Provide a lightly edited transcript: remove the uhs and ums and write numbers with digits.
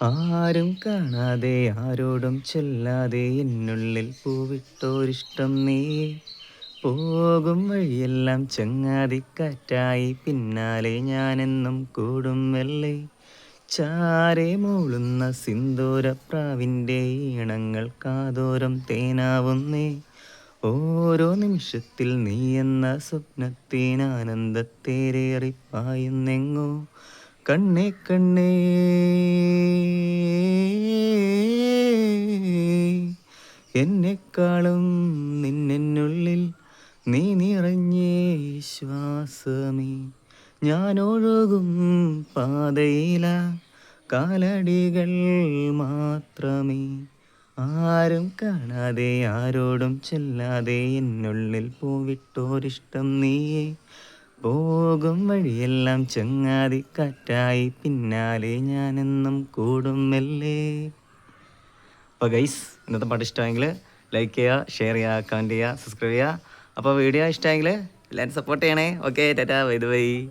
ആരും കാണാതെ ആരോടും ചൊല്ലാതെ എന്നുള്ളിൽ പൂവിട്ടോരിഷ്ടം നീ. പോകും വഴിയെല്ലാം ചങ്ങാതിക്കാറ്റായി പിന്നാലെ ഞാനെന്നും കൂടും മെല്ലെ. ചാരെ മൂളുന്ന സിന്ദൂരപ്രാവിൻ്റെ ഈണങ്ങൾ കാതോരം തേനാവുന്നേ. ഓരോ നിമിഷത്തിൽ നീ എന്ന സ്വപ്നത്തിനാനന്ദത്തേരേറിപ്പായുന്നെങ്ങോ. കണ്ണേ കണ്ണേ എന്നെക്കാളും നിന്നെന്നുള്ളിൽ നീ നിറഞ്ഞേ ശ്വാസമേ. ഞാനൊഴുകും പാതയില കാലടികൾ മാത്രമേ. ആരും കാണാതെ ആരോടും ചെല്ലാതെ എന്നുള്ളിൽ പൂവിട്ടോരിഷ്ടം നീയേ. പോകും വഴിയെല്ലാം ചങ്ങാതിക്കാറ്റായി പിന്നാലെ ഞാനെന്നും കൂടും മെല്ലെ. അപ്പോൾ ഗൈസ്, ഇന്നത്തെ പാട്ട് ഇഷ്ടമെങ്കിൽ ലൈക്ക് ചെയ്യുക, ഷെയർ ചെയ്യുക, കമൻറ്റ് ചെയ്യുക, സബ്സ്ക്രൈബ് ചെയ്യുക. അപ്പോൾ വീഡിയോ ഇഷ്ടമെങ്കിൽ എല്ലാവരും സപ്പോർട്ട് ചെയ്യണേ. Okay, Tata, bye bye.